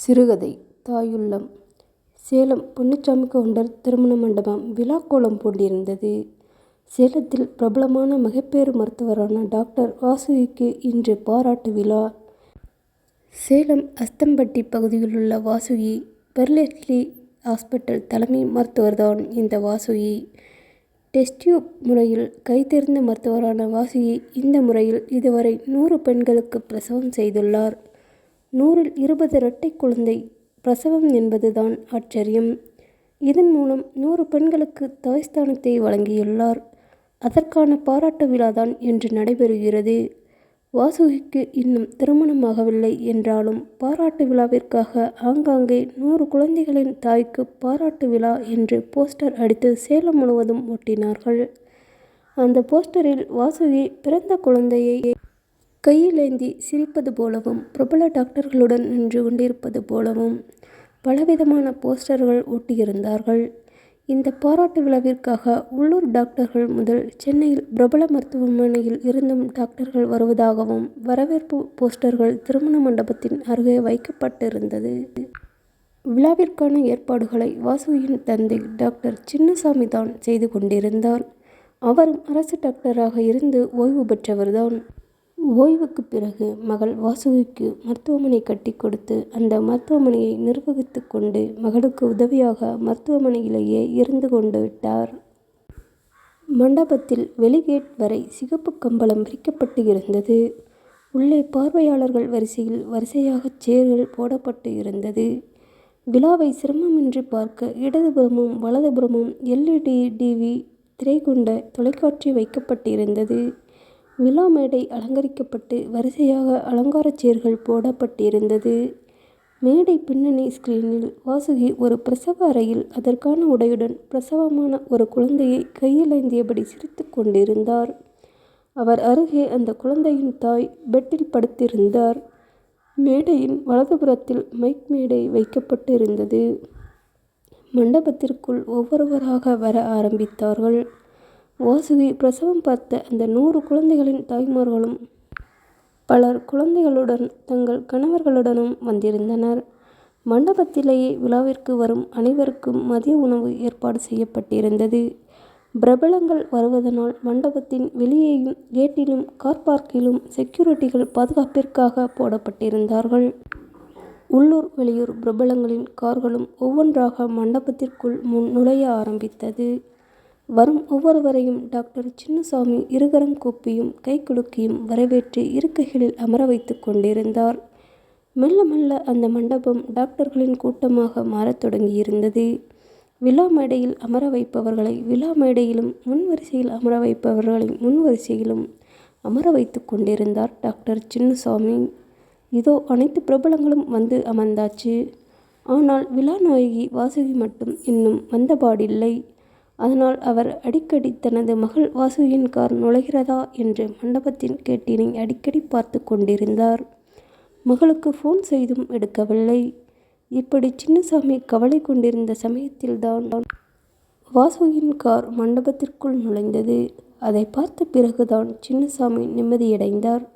சிறுகதை தாயுள்ளம். சேலம் பொன்னுச்சாமி கவுண்டர் திருமண மண்டபம் விழாக்கோலம் பூண்டிருந்தது. சேலத்தில் பிரபலமான மகப்பேறு மருத்துவரான டாக்டர் வாசுகிக்கு இன்று பாராட்டு விழா. சேலம் அஸ்தம்பட்டி பகுதியில் உள்ள வாசுகி பெர்லெட்லி ஹாஸ்பிட்டல் தலைமை மருத்துவர்தான் இந்த வாசுகி. டெஸ்ட் டியூப் முறையில் கைதேர்ந்த மருத்துவரான வாசுகி இந்த முறையில் இதுவரை 100 பெண்களுக்கு பிரசவம் செய்துள்ளார். 100ல் 20 இரட்டை குழந்தை பிரசவம் என்பதுதான் ஆச்சரியம். இதன் மூலம் 100 பெண்களுக்கு தாய்ஸ்தானத்தை வழங்கியுள்ளார். அதற்கான பாராட்டு விழாதான் இன்று நடைபெறுகிறது. வாசுகிக்கு இன்னும் திருமணமாகவில்லை என்றாலும் பாராட்டு விழாவிற்காக ஆங்காங்கே 100 குழந்தைகளின் தாய்க்கு பாராட்டு விழா என்று போஸ்டர் அடித்து சேலம் முழுவதும் ஒட்டினார்கள். அந்த போஸ்டரில் வாசுகி பிறந்த குழந்தையை கையிலேந்தி சிரிப்பது போலவும் பிரபல டாக்டர்களுடன் நின்று கொண்டிருப்பது போலவும் பலவிதமான போஸ்டர்கள் ஒட்டியிருந்தார்கள். இந்த பாராட்டு விழாவிற்காக உள்ளூர் டாக்டர்கள் முதல் சென்னையில் பிரபல மருத்துவமனையில் இருந்தும் டாக்டர்கள் வருவதாகவும் வரவேற்பு போஸ்டர்கள் திருமண மண்டபத்தின் அருகே வைக்கப்பட்டிருந்தது. விழாவிற்கான ஏற்பாடுகளை வாசுகியின் தந்தை டாக்டர் சின்னசாமி தான் செய்து கொண்டிருந்தார். அவரும் அரசு டாக்டராக இருந்து ஓய்வு பெற்றவர்தான். ஓய்வுக்கு பிறகு மகள் வாசுகிக்கு மருத்துவமனை கட்டி கொடுத்து அந்த மருத்துவமனையை நிர்வகித்து கொண்டு மகளுக்கு உதவியாக மருத்துவமனையிலேயே இருந்து கொண்டு விட்டார். மண்டபத்தில் வெளிகேட் வரை சிகப்பு கம்பளம் விரிக்கப்பட்டு இருந்தது. உள்ளே பார்வையாளர்கள் வரிசையாக சேர்கள் போடப்பட்டு இருந்தது. விழாவை சிரமமின்றி பார்க்க இடதுபுறமும் வலதுபுறமும் LED டிவி திரை கொண்ட தொலைக்காட்சி வைக்கப்பட்டிருந்தது. விழா மேடை அலங்கரிக்கப்பட்டு வரிசையாக அலங்கார சேர்கள் போடப்பட்டிருந்தது. மேடை பின்னணி ஸ்கிரீனில் வாசுகி ஒரு பிரசவ அறையில் அதற்கான உடையுடன் பிரசவமான ஒரு குழந்தையை கையில் ஏந்தியபடி சிரித்து கொண்டிருந்தார். அவர் அருகே அந்த குழந்தையின் தாய் பெட்டில் படுத்திருந்தார். மேடையின் வலதுபுறத்தில் மைக் மேடை வைக்கப்பட்டு இருந்தது. மண்டபத்திற்குள் ஒவ்வொருவராக வர ஆரம்பித்தார்கள். வாசுகி பிரசவம் பார்த்த அந்த 100 குழந்தைகளின் தாய்மார்களும் பலர் குழந்தைகளுடன் தங்கள் கணவர்களுடனும் வந்திருந்தனர். மண்டபத்திலேயே விழாவிற்கு வரும் அனைவருக்கும் மதிய உணவு ஏற்பாடு செய்யப்பட்டிருந்தது. பிரபலங்கள் வருவதனால் மண்டபத்தின் வெளியேயும் கேட்டிலும் கார் பார்க்கிலும் செக்யூரிட்டிகள் பாதுகாப்பிற்காக போடப்பட்டிருந்தார்கள். உள்ளூர் வெளியூர் பிரபலங்களின் கார்களும் ஒவ்வொன்றாக மண்டபத்திற்குள் முன் நுழைய ஆரம்பித்தது. வரும் ஒவ்வொருவரையும் டாக்டர் சின்னசாமி இருகரம் கூப்பியும் கைகுலுக்கியும் வரவேற்று இருக்கைகளில் அமர வைத்து கொண்டிருந்தார். மெல்ல மெல்ல அந்த மண்டபம் டாக்டர்களின் கூட்டமாக மாறத் தொடங்கியிருந்தது. விழா மேடையில் அமர வைப்பவர்களை விழா மேடையிலும் முன்வரிசையில் அமர வைப்பவர்களை முன்வரிசையிலும் அமர வைத்து கொண்டிருந்தார் டாக்டர் சின்னசாமி. இதோ அனைத்து பிரபலங்களும் வந்து அமர்ந்தாச்சு. ஆனால் விழா நாயகி வாசுகி மட்டும் இன்னும் வந்தபாடில்லை. அதனால் அவர் அடிக்கடி தனது மகள் வாசுகியின் கார் நுழைகிறதா என்று மண்டபத்தின் கேட்டினை அடிக்கடி பார்த்து கொண்டிருந்தார். மகளுக்கு ஃபோன் செய்தும் எடுக்கவில்லை. இப்படி சின்னசாமி கவலை கொண்டிருந்த சமயத்தில்தான் வாசுகியின் கார் மண்டபத்திற்குள் நுழைந்தது. அதை பார்த்த பிறகுதான் சின்னசாமி நிம்மதியடைந்தார்.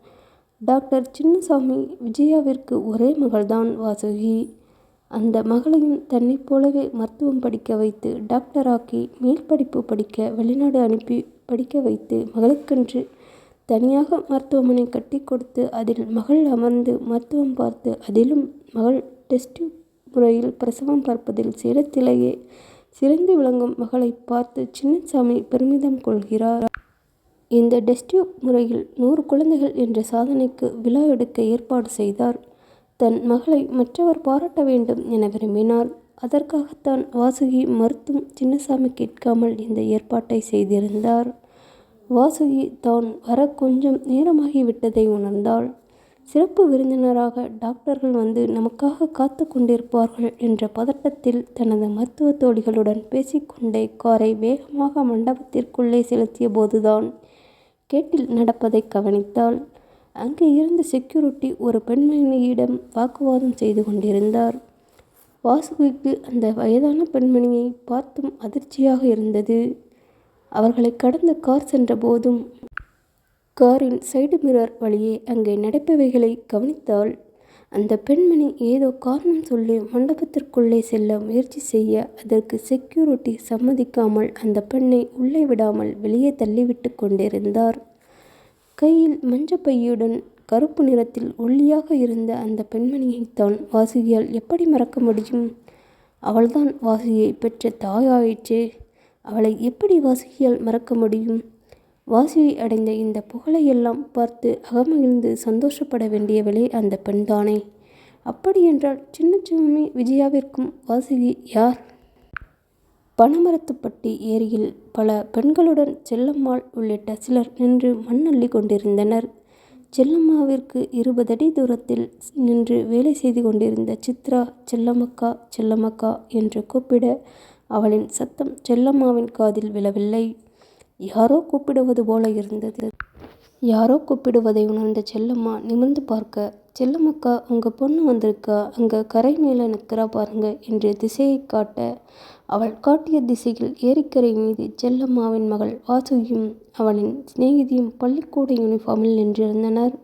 டாக்டர் சின்னசாமி விஜயாவிற்கு ஒரே மகள்தான் வாசுகி. அந்த மகளையும் தன்னைப் போலவே மருத்துவம் படிக்க வைத்து டாக்டராக்கி மேல் படிப்பு படிக்க வெளிநாடு அனுப்பி படிக்க வைத்து மகளுக்கென்று தனியாக மருத்துவமனை கட்டி கொடுத்து அதில் மகள் அமர்ந்து மருத்துவம் பார்த்து அதிலும் மகள் டெஸ்ட் டியூப் முறையில் பிரசவம் பார்ப்பதில் சேலத்திலேயே சிறந்து விளங்கும் மகளை பார்த்து சின்னசாமி பெருமிதம் கொள்கிறார். இந்த டெஸ்ட் டியூப் முறையில் 100 குழந்தைகள் என்ற சாதனைக்கு விழா எடுக்க ஏற்பாடு செய்தார். தன் மகளை மற்றவர் பாராட்ட வேண்டும் என விரும்பினார். அதற்காகத்தான் வாசுகி மறுத்தும் சின்னசாமி கேட்காமல் இந்த ஏற்பாட்டை செய்திருந்தார். வாசுகி தான் வர கொஞ்சம் நேரமாகிவிட்டதை உணர்ந்தாள். சிறப்பு விருந்தினராக டாக்டர்கள் வந்து நமக்காக காத்து கொண்டிருப்பார்கள் என்ற பதட்டத்தில் தனது மருத்துவ தோழிகளுடன் பேசிக்கொண்டே காரை வேகமாக மண்டபத்திற்குள்ளே செலுத்திய போதுதான் கேட்டில் நடப்பதை கவனித்தாள். அங்கே இருந்த செக்யூரிட்டி ஒரு பெண்மணியிடம் வாக்குவாதம் செய்து கொண்டிருந்தார். வாசுகிக்கு அந்த வயதான பெண்மணியை பார்த்தும் அதிர்ச்சியாக இருந்தது. அவர்களை கடந்து கார் சென்ற போதும் காரின் சைடு மிரர் வழியே அங்கே நடப்பவைகளை கவனித்தாள். அந்த பெண்மணி ஏதோ காரணம் சொல்லி மண்டபத்திற்குள்ளே செல்ல முயற்சி செய்ய அதற்கு செக்யூரிட்டி சம்மதிக்காமல் அந்த பெண்ணை உள்ளே விடாமல் வெளியே தள்ளிவிட்டு கொண்டிருந்தார். கையில் மஞ்சப்பையுடன் கருப்பு நிறத்தில் ஒல்லியாக இருந்த அந்த பெண்மணியைத்தான் வாசுகியால் எப்படி மறக்க முடியும்? அவள்தான் வாசுகியை பெற்ற தாயாயிற்றே. அவளை எப்படி வாசுகியால் மறக்க முடியும்? வாசுகி அடைந்த இந்த புகழையெல்லாம் பார்த்து அகமகிழ்ந்து சந்தோஷப்பட வேண்டியவளே அந்த பெண்தானே. அப்படியென்றால் சின்னசாமி விஜயாவிற்கும் வாசுகி யார்? பனமரத்துப்பட்டி ஏரியில் பல பெண்களுடன் செல்லம்மாள் உள்ளிட்ட சிலர் நின்று மண்ணள்ளி கொண்டிருந்தனர். செல்லம்மாவிற்கு 20 அடி தூரத்தில் நின்று வேலை செய்து கொண்டிருந்த சித்ரா செல்லம்மக்கா செல்லம்மக்கா என்று கூப்பிட அவளின் சத்தம் செல்லம்மாவின் காதில் விழவில்லை. யாரோ கூப்பிடுவது போல இருந்தது. யாரோ கூப்பிடுவதை உணர்ந்த செல்லம்மா நிமிர்ந்து பார்க்க, செல்லம்மக்கா உங்க பொண்ணு வந்திருக்கா, அங்கே கரை மேலே நிற்கிறா பாருங்க என்று திசையை காட்ட, அவள் காட்டிய திசையில் ஏரிக்கரை மீது செல்லம்மாவின் மகள் வாசுகியும் அவளின் சிநேகிதியும் பள்ளிக்கூட யூனிஃபார்மில் நின்றிருந்தனர்.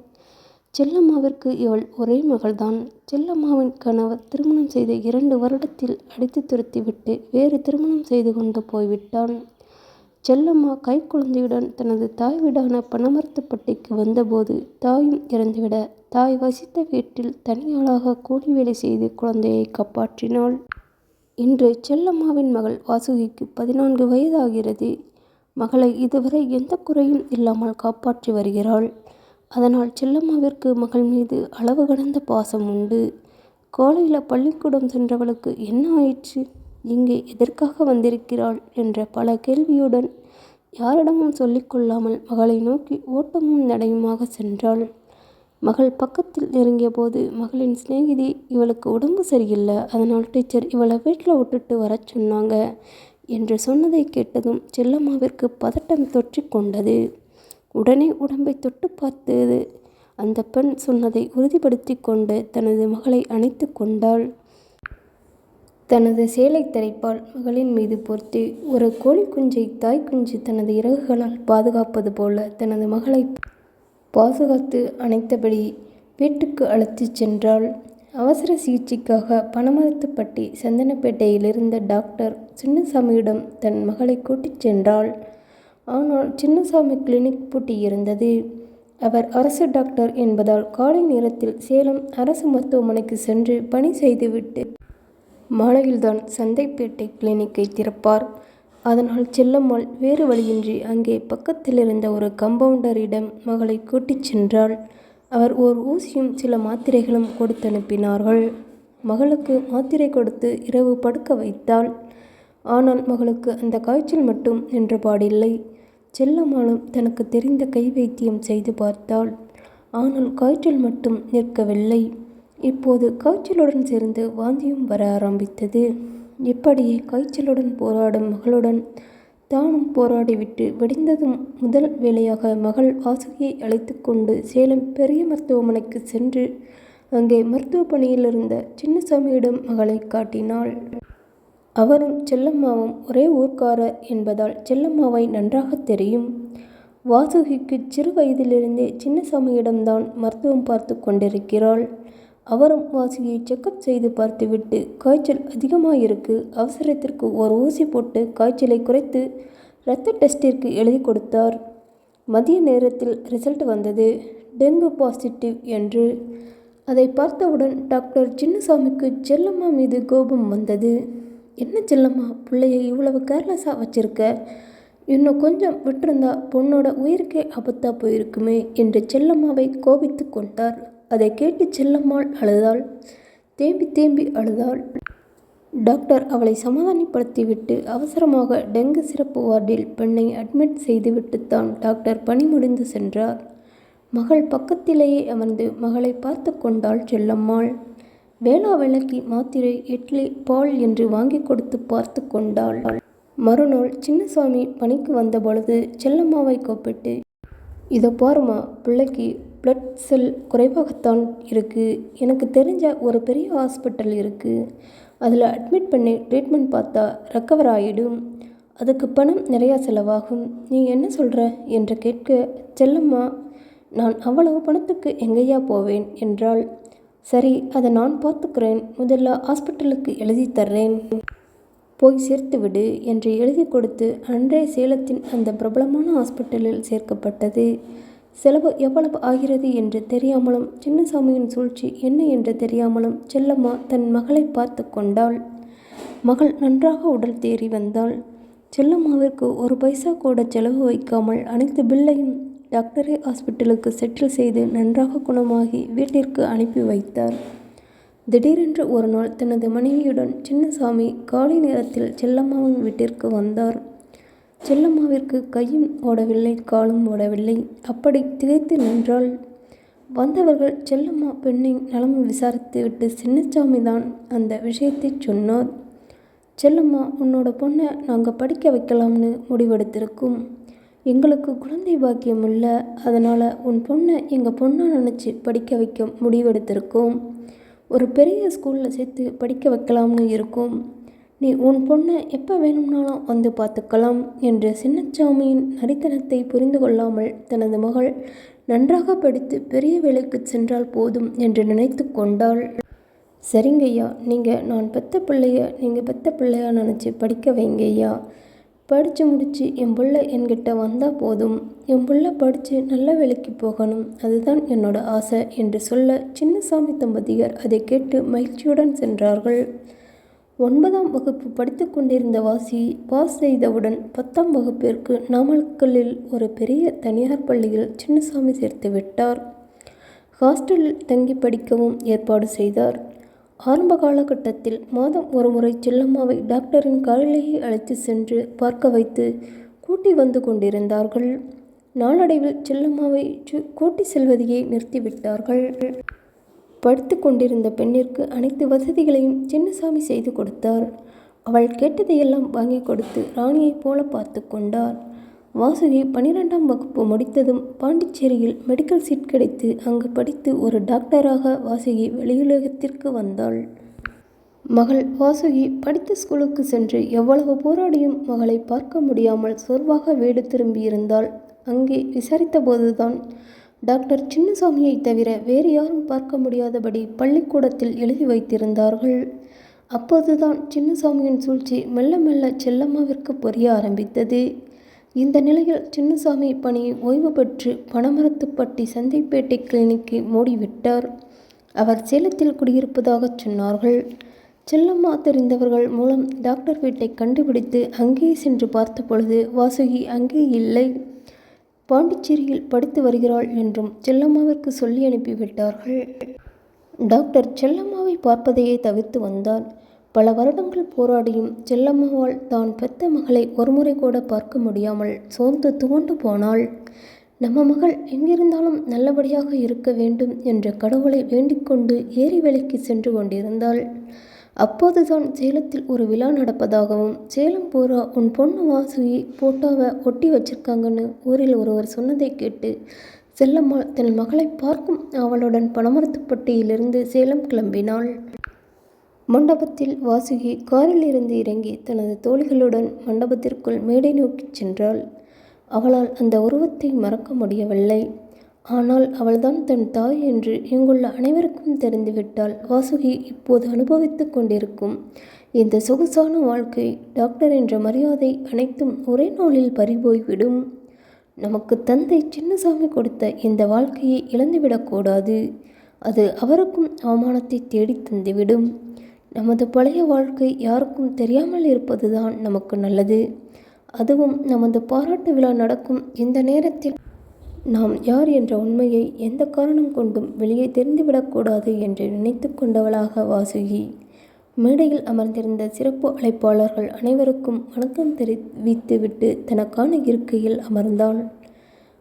செல்லம்மாவிற்கு இவள் ஒரே மகள்தான். செல்லம்மாவின் கணவர் திருமணம் செய்த 2 வருடத்தில் அடித்து துரத்திவிட்டு வேறு திருமணம் செய்து கொண்டு போய்விட்டான். செல்லம்மா கைக்குழந்தையுடன் தனது தாய் வீடான பனமரத்துப்பட்டிக்கு வந்தபோது தாயும் இறந்துவிட தாய் வசித்த வீட்டில் தனியாளாக கூலி வேலை செய்து குழந்தையை காப்பாற்றினாள். இன்று செல்லம்மாவின் மகள் வாசுகிக்கு 14 வயதாகிறது. மகளை இதுவரை எந்த குறையும் இல்லாமல் காப்பாற்றி வருகிறாள். அதனால் செல்லம்மாவிற்கு மகள் மீது அளவு கடந்த பாசம் உண்டு. காலையில் பள்ளிக்கூடம் சென்றவளுக்கு என்ன ஆயிற்று, இங்கே எதற்காக வந்திருக்கிறாள் என்ற பல கேள்வியுடன் யாரிடமும் சொல்லிக்கொள்ளாமல் மகளை நோக்கி ஓட்டமும் நடையுமாக சென்றாள். மகள் பக்கத்தில் நெருங்கிய போது மகளின் சிநேகிதி, இவளுக்கு உடம்பு சரியில்லை, அதனால் டீச்சர் இவளை வீட்டில் விட்டுட்டு வர சொன்னாங்க என்று சொன்னதை கேட்டதும் செல்லம்மாவிற்கு பதட்டம் தொற்றிக் கொண்டது. உடனே உடம்பை தொட்டு பார்த்தது. அந்த பெண் சொன்னதை உறுதிப்படுத்தி கொண்டு தனது மகளை அணைத்து கொண்டாள். தனது சேலை தரைப்பால் மகளின் மீது போர்த்தி ஒரு கோழி குஞ்சை தாய் குஞ்சு தனது இறகுகளால் பாதுகாப்பது போல தனது மகளை பாதுகாத்து அணைத்தபடி வீட்டுக்கு அழைத்துச் சென்றாள். அவசர சிகிச்சைக்காக பனமரத்துப்பட்டி சந்தனப்பேட்டையில் இருந்த டாக்டர் சின்னசாமியிடம் தன் மகளை கூட்டிச் சென்றாள். ஆனால் சின்னசாமி கிளினிக் பூட்டியிருந்தது. அவர் அரசு டாக்டர் என்பதால் காலை நேரத்தில் சேலம் அரசு மருத்துவமனைக்கு சென்று பணி செய்துவிட்டு மாலையில்தான் சந்தைப்பேட்டை கிளினிக்கை திறப்பார். அதனால் செல்லம்மாள் வேறு வழியின்றி அங்கே பக்கத்தில் இருந்த ஒரு கம்பவுண்டரிடம் மகளை கூட்டிச் சென்றாள். அவர் ஓர் ஊசியும் சில மாத்திரைகளும் கொடுத்தனுப்பினார்கள். மகளுக்கு மாத்திரை கொடுத்து இரவு படுக்க வைத்தாள். ஆனால் மகளுக்கு அந்த காய்ச்சல் மட்டும் நின்றபாடில்லை. செல்லம்மாளும் தனக்கு தெரிந்த கை வைத்தியம் செய்து பார்த்தாள். ஆனால் காய்ச்சல் மட்டும் நிற்கவில்லை. இப்போது காய்ச்சலுடன் சேர்ந்து வாந்தியும் வர ஆரம்பித்தது. இப்படியே காய்ச்சலுடன் போராடும் மகளுடன் தானும் போராடிவிட்டு விடிந்ததும் முதல் வேளையாக மகள் வாசுகியை அழைத்து கொண்டு சேலம் பெரிய மருத்துவமனைக்கு சென்று அங்கே மருத்துவ பணியில் இருந்த சின்னசாமியிடம் மகளை காட்டினாள். அவரும் செல்லம்மாவும் ஒரே ஊர்க்காரர் என்பதால் செல்லம்மாவை நன்றாக தெரியும். வாசுகிக்கு சிறு வயதிலிருந்தே சின்னசாமியிடம்தான் மருத்துவம் பார்த்து கொண்டிருக்கிறாள். அவரும் வாசுகியை செக்கப் செய்து பார்த்துவிட்டு காய்ச்சல் அதிகமாயிருக்கு, அவசரத்திற்கு ஒரு ஊசி போட்டு காய்ச்சலை குறைத்து இரத்த டெஸ்டிற்கு எழுதி கொடுத்தார். மதிய நேரத்தில் ரிசல்ட் வந்தது, டெங்கு பாசிட்டிவ் என்று. அதை பார்த்தவுடன் டாக்டர் சின்னசாமிக்கு செல்லம்மா மீது கோபம் வந்தது. என்ன செல்லம்மா, பிள்ளைய இவ்வளவு கேர்லெஸ்ஸாக வச்சிருக்க, இன்னும் கொஞ்சம் விட்டிருந்தா பொண்ணோட உயிருக்கே ஆபத்தாக போயிருக்குமே என்று செல்லம்மாவை கோபித்து கொண்டார். அதை கேட்டு செல்லம்மாள் அழுதாள். தேம்பி தேம்பி அழுதாள். டாக்டர் அவளை சமாதானப்படுத்திவிட்டு அவசரமாக டெங்கு சிறப்பு வார்டில் பெண்ணை அட்மிட் செய்துவிட்டுத்தான் டாக்டர் பணி முடிந்து சென்றார். மகள் பக்கத்திலேயே அமர்ந்து மகளை பார்த்து கொண்டாள் செல்லம்மாள். வேளா வேளைக்கு மாத்திரை, இட்லி, பால் என்று வாங்கி கொடுத்து பார்த்து கொண்டாள். மறுநாள் சின்னசாமி பணிக்கு வந்த பொழுது செல்லம்மாவை கூப்பிட்டு, இதை பாருமா, பிள்ளைக்கு பிளட் செல் குறைவாகத்தான் இருக்குது. எனக்கு தெரிஞ்ச ஒரு பெரிய ஹாஸ்பிட்டல் இருக்குது, அதில் அட்மிட் பண்ணி ட்ரீட்மெண்ட் பார்த்தா ரெக்கவர் ஆகிடும். அதுக்கு பணம் நிறையா செலவாகும். நீ என்ன சொல்கிற என்று கேட்க, செல்லம்மா, நான் அவ்வளவு பணத்துக்கு எங்கேயா போவேன் என்றாள். சரி, அதை நான் பார்த்துக்கிறேன். முதல்ல ஹாஸ்பிட்டலுக்கு எழுதி தர்றேன். போய் சேர்த்து விடு என்று எழுதி கொடுத்து அன்றே சேலத்தின் அந்த பிரபலமான ஹாஸ்பிட்டலில் சேர்க்கப்பட்டது. செலவு எவ்வளவு ஆகிறது என்று தெரியாமலும் சின்னசாமியின் சூழ்ச்சி என்ன என்று தெரியாமலும் செல்லம்மா தன் மகளை பார்த்து கொண்டாள். மகள் நன்றாக உடல் தேறி வந்தாள். செல்லம்மாவிற்கு ஒரு பைசா கூட செலவு வைக்காமல் அனைத்து பில்லையும் டாக்டரே ஹாஸ்பிட்டலுக்கு செட்டில் செய்து நன்றாக குணமாகி வீட்டிற்கு அனுப்பி வைத்தார். திடீரென்று ஒரு நாள் தனது மனைவியுடன் சின்னசாமி காலை நேரத்தில் செல்லம்மாவின் வீட்டிற்கு வந்தார். செல்லம்மாவிற்கு கையும் ஓடவில்லை, காலும் ஓடவில்லை. அப்படி திகைத்து நின்றாள். வந்தவர்கள் செல்லம்மா பெண்ணை நலம் விசாரித்து விட்டு சின்னசாமி தான் அந்த விஷயத்தை சொன்னார். செல்லம்மா, உன்னோட பொண்ணை நாங்கள் படிக்க வைக்கலாம்னு முடிவெடுத்திருக்கோம். எங்களுக்கு குழந்தை பாக்கியம் இல்லை. அதனால் உன் பொண்ணை எங்கள் பொண்ணாக நினச்சி படிக்க வைக்க முடிவெடுத்திருக்கோம். ஒரு பெரிய ஸ்கூலில் சேர்த்து படிக்க வைக்கலாம்னு இருக்கோம். நீ உன் பொண்ணை எப்போ வேணும்னாலும் வந்து பார்த்துக்கலாம் என்று சின்னசாமியின் நரித்தனத்தை புரிந்து கொள்ளாமல் தனது மகள் நன்றாக படித்து பெரிய வேலைக்கு சென்றால் போதும் என்று நினைத்து கொண்டாள். சரிங்கய்யா, நான் பெத்த பிள்ளைய நீங்கள் பெத்த பிள்ளையா நினச்சி படிக்க வைங்க ஐயா. படித்து முடித்து என் பிள்ளை என்கிட்ட வந்தால் போதும். என் பிள்ளை படித்து நல்ல வேலைக்கு போகணும், அதுதான் என்னோட ஆசை என்று சொல்ல சின்னசாமி தம்பதியர் அதை கேட்டு மகிழ்ச்சியுடன் சென்றார்கள். 9ஆம் வகுப்பு படித்து கொண்டிருந்த வாசி பாஸ் செய்தவுடன் 10ஆம் வகுப்பிற்கு நாமக்கல்லில் ஒரு பெரிய தனியார் பள்ளியில் சின்னசாமி சேர்த்து விட்டார். ஹாஸ்டலில் தங்கி படிக்கவும் ஏற்பாடு செய்தார். ஆரம்ப காலகட்டத்தில் மாதம் ஒரு முறை செல்லம்மாவை டாக்டரின் காரிலேயே அழைத்து சென்று பார்க்க வைத்து கூட்டி வந்து கொண்டிருந்தார்கள். நாளடைவில் செல்லம்மாவை கூட்டி செல்வதையே நிறுத்திவிட்டார்கள். படித்து கொண்டிருந்த பெண்ணிற்கு அனைத்து வசதிகளையும் சின்னசாமி செய்து கொடுத்தார். அவள் கேட்டதையெல்லாம் வாங்கி கொடுத்து ராணியைப் போல பார்த்து கொண்டார். வாசுகி 12ஆம் வகுப்பு முடித்ததும் பாண்டிச்சேரியில் மெடிக்கல் சீட் கிடைத்து அங்கு படித்து ஒரு டாக்டராக வாசுகி வெளியுலகத்திற்கு வந்தாள். மகள் வாசுகி படித்த ஸ்கூலுக்கு சென்று எவ்வளவு போராடியும் மகளை பார்க்க முடியாமல் சோர்வாக வீடு திரும்பியிருந்தாள். அங்கே விசாரித்த போதுதான் டாக்டர் சின்னசாமியை தவிர வேறு யாரும் பார்க்க முடியாதபடி பள்ளிக்கூடத்தில் எழுதி வைத்திருந்தார்கள். அப்போதுதான் சின்னசாமியின் சூழ்ச்சி மெல்ல மெல்ல செல்லம்மாவிற்கு புரிய ஆரம்பித்தது. இந்த நிலையில் சின்னசாமி பணியை ஓய்வு பெற்று பனமரத்துப்பட்டி சந்தைப்பேட்டை கிளினிக்கை மூடிவிட்டார். அவர் சேலத்தில் குடியிருப்பதாக சொன்னார்கள். செல்லம்மா தெரிந்தவர்கள் மூலம் டாக்டர் வீட்டை கண்டுபிடித்து அங்கே சென்று பார்த்த பொழுது வாசுகி அங்கே இல்லை, பாண்டிச்சேரியில் படித்து வருகிறாள் என்றும் செல்லம்மாவிற்கு சொல்லி அனுப்பிவிட்டார்கள். டாக்டர் செல்லம்மாவை பார்ப்பதையே தவிர்த்து வந்தார். பல வருடங்கள் போராடியும் செல்லம்மாவால் தான் பெத்த மகளை ஒருமுறை கூட பார்க்க முடியாமல் சோர்ந்து துவண்டு போனாள். நம்ம மகள் எங்கிருந்தாலும் நல்லபடியாக இருக்க வேண்டும் என்ற கடவுளை வேண்டிக்கொண்டு ஏரி வேலைக்கு சென்று கொண்டிருந்தாள். அப்போதுதான் சேலத்தில் ஒரு விழா நடப்பதாகவும் சேலம் பூரா உன் பொண்ணு வாசுகி போட்டோவை ஒட்டி வச்சிருக்காங்கன்னு ஊரில் ஒருவர் சொன்னதை கேட்டு செல்லம்மாள் தன் மகளை பார்க்கும் அவளுடன் பனமரத்துப்பட்டியிலிருந்து சேலம் கிளம்பினாள். மண்டபத்தில் வாசுகி காரில் இருந்து இறங்கி தனது தோழிகளுடன் மண்டபத்திற்குள் மேடை நோக்கி சென்றாள். அவளால் அந்த உருவத்தை மறக்க முடியவில்லை. ஆனால் அவள்தான் தன் தாய் என்று இங்குள்ள அனைவருக்கும் தெரிந்துவிட்டால் வாசுகி இப்போது அனுபவித்து கொண்டிருக்கும் இந்த சொகுசான வாழ்க்கை, டாக்டர் என்ற மரியாதை அனைத்தும் ஒரே நாளில் பறிபோய்விடும். நமக்கு தந்தை சின்னசாமி கொடுத்த இந்த வாழ்க்கையை இழந்துவிடக்கூடாது. அது அவருக்கும் அவமானத்தை தேடி தந்துவிடும். நமது பழைய வாழ்க்கை யாருக்கும் தெரியாமல் இருப்பதுதான் நமக்கு நல்லது. அதுவும் நமது பாராட்டு விழா நடக்கும் இந்த நேரத்தில் நாம் யார் என்ற உண்மையை எந்த காரணம் கொண்டும் வெளியே தெரிந்துவிடக்கூடாது என்று நினைத்து கொண்டவளாக வாசுகி மேடையில் அமர்ந்திருந்த சிறப்பு அழைப்பாளர்கள் அனைவருக்கும் வணக்கம் தெரிவித்துவிட்டு தனக்கான இருக்கையில் அமர்ந்தாள்.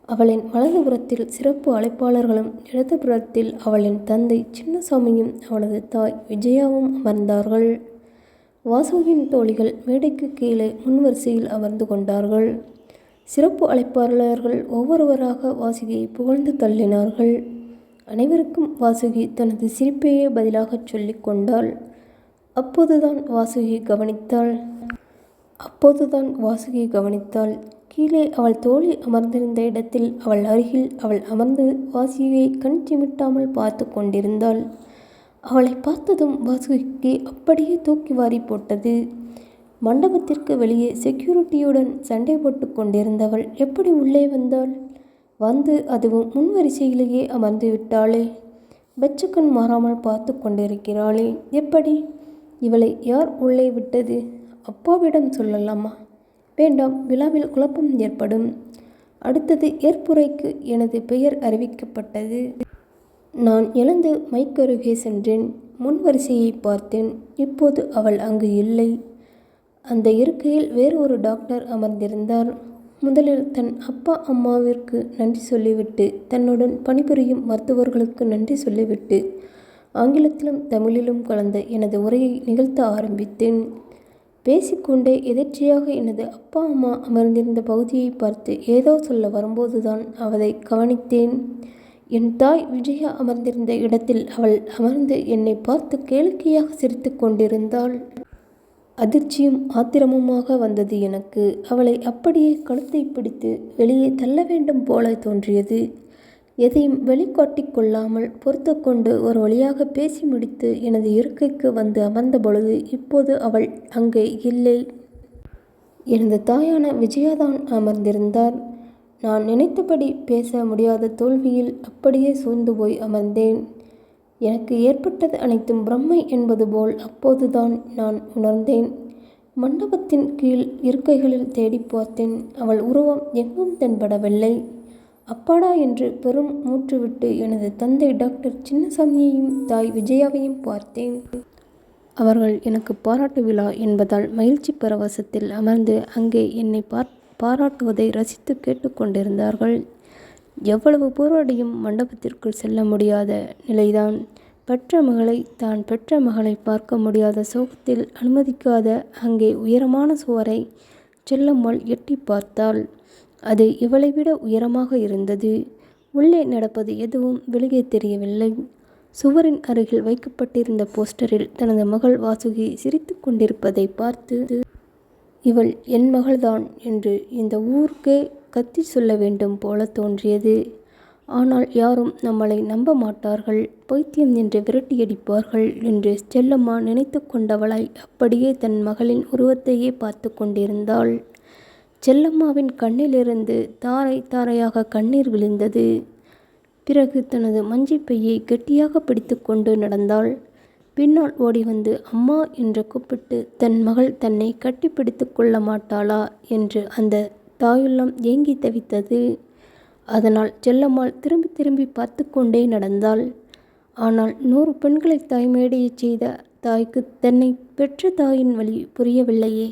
அவளின் வலதுபுறத்தில் சிறப்பு அழைப்பாளர்களும் இடதுபுறத்தில் அவளின் தந்தை சின்னசாமியும் அவளது தாய் விஜயாவும் அமர்ந்தார்கள். வாசுகியின் தோழிகள் மேடைக்கு கீழே முன்வரிசையில் அமர்ந்து கொண்டார்கள். சிறப்பு அழைப்பாளர்கள் ஒவ்வொருவராக வாசுகியை புகழ்ந்து தள்ளினார்கள். அனைவருக்கும் வாசுகி தனது சிரிப்பையே பதிலாக சொல்லிக் கொண்டாள். அப்போதுதான் வாசுகி கவனித்தாள். கீழே அவள் தோழி அமர்ந்திருந்த இடத்தில் அவள் அருகில் அவள் அமர்ந்து வாசுகியை கண் சிமிட்டாமல் பார்த்து கொண்டிருந்தாள். அவளை பார்த்ததும் வாசுகிக்கு அப்படியே தூக்கி வாரி போட்டது. மண்டபத்திற்கு வெளியே செக்யூரிட்டியுடன் சண்டை போட்டு கொண்டிருந்தவள் எப்படி உள்ளே வந்தாள்? வந்து அதுவும் முன்வரிசையிலேயே அமர்ந்து விட்டாளே. வெச்சக்கண் மாறாமல் பார்த்து கொண்டிருக்கிறாளே. எப்படி? இவளை யார் உள்ளே விட்டது? அப்பாவிடம் சொல்லலாமா? வேண்டாம், விழாவில் குழப்பம் ஏற்படும். அடுத்தது ஏற்புரைக்கு எனது பெயர் அறிவிக்கப்பட்டது. நான் எழுந்து மைக்கருகே சென்றேன். முன்வரிசையை பார்த்தேன். இப்போது அவள் அங்கு இல்லை. அந்த இருக்கையில் வேறு ஒரு டாக்டர் அமர்ந்திருந்தார். முதலில் தன் அப்பா அம்மாவிற்கு நன்றி சொல்லிவிட்டு, தன்னுடன் பணிபுரியும் மருத்துவர்களுக்கு நன்றி சொல்லிவிட்டு, ஆங்கிலத்திலும் தமிழிலும் கலந்த எனது உரையை நிகழ்த்த ஆரம்பித்தேன். பேசிக்கொண்டே எதேச்சையாக எனது அப்பா அம்மா அமர்ந்திருந்த பகுதியை பார்த்து ஏதோ சொல்ல வரும்போதுதான் அவதை கவனித்தேன். என் தாய் விஜயா அமர்ந்திருந்த இடத்தில் அவள் அமர்ந்து என்னை பார்த்து கேளிக்கையாக சிரித்து கொண்டிருந்தாள். அதிர்ச்சியும் ஆத்திரமுமாக வந்தது எனக்கு. அவளை அப்படியே கழுத்தை பிடித்து வெளியே தள்ள வேண்டும் போல தோன்றியது. எதையும் வெளிக்காட்டிக் கொள்ளாமல் பொறுத்து கொண்டு ஒரு வழியாக பேசி முடித்து எனது இருக்கைக்கு வந்து அமர்ந்த பொழுது இப்போது அவள் அங்கே இல்லை. எனது தாயான விஜயாதான் அமர்ந்திருந்தார். நான் நினைத்தபடி பேச முடியாத தோல்வியில் அப்படியே சூழ்ந்து போய் அமர்ந்தேன். எனக்கு ஏற்பட்டது அனைத்தும் பிரம்மை என்பது போல் அப்போதுதான் நான் உணர்ந்தேன். மண்டபத்தின் கீழ் இருக்கைகளில் தேடி பார்த்தேன். அவள் உருவம் எங்கும் தென்படவில்லை. அப்பாடா என்று பெரும் மூச்சுவிட்டு எனது தந்தை டாக்டர் சின்னசாமியையும் தாய் விஜயாவையும் பார்த்தேன். அவர்கள் எனக்கு பாராட்டு விழா என்பதால் மகிழ்ச்சி பரவசத்தில் அமர்ந்து அங்கே என்னை பாராட்டுவதை ரசித்து கேட்டுக்கொண்டிருந்தார்கள். எவ்வளவு போராடியும் மண்டபத்திற்குள் செல்ல முடியாத நிலைதான். பெற்ற மகளை தான் பெற்ற மகளை பார்க்க முடியாத சோகத்தில் அனுமதிக்காத அங்கே உயரமான சுவரை செல்லம்மாள் எட்டி பார்த்தாள். அது இவளை விட உயரமாக இருந்தது. உள்ளே நடப்பது எதுவும் வெளியே தெரியவில்லை. சுவரின் அருகில் வைக்கப்பட்டிருந்த போஸ்டரில் தனது மகள் வாசுகி சிரித்து கொண்டிருப்பதை பார்த்து, இவள் என் மகள்தான் என்று இந்த ஊருக்கே கத்தி சொல்ல வேண்டும் போல தோன்றியது. ஆனால் யாரும் நம்மளை நம்ப மாட்டார்கள், பைத்தியம் என்று விரட்டியடிப்பார்கள் என்று செல்லம்மா நினைத்து கொண்டவளாய் அப்படியே தன் மகளின் உருவத்தையே பார்த்து கொண்டிருந்தாள். செல்லம்மாவின் கண்ணிலிருந்து தாரை தாரையாக கண்ணீர் விழுந்தது. பிறகு தனது மஞ்சிப்பையை கெட்டியாக பிடித்து கொண்டு நடந்தாள். பின்னால் ஓடி வந்து அம்மா என்று கூப்பிட்டு தன் மகள் தன்னை கட்டிப்பிடித்து கொள்ள மாட்டாளா என்று அந்த தாயுள்ளம் ஏங்கி தவித்தது. அதனால் செல்லம்மாள் திரும்பி திரும்பி பார்த்து கொண்டே நடந்தாள். ஆனால் 100 பெண்களை தாய்மேடையச் செய்த தாய்க்கு தன்னை பெற்ற தாயின் வழி புரியவில்லையே.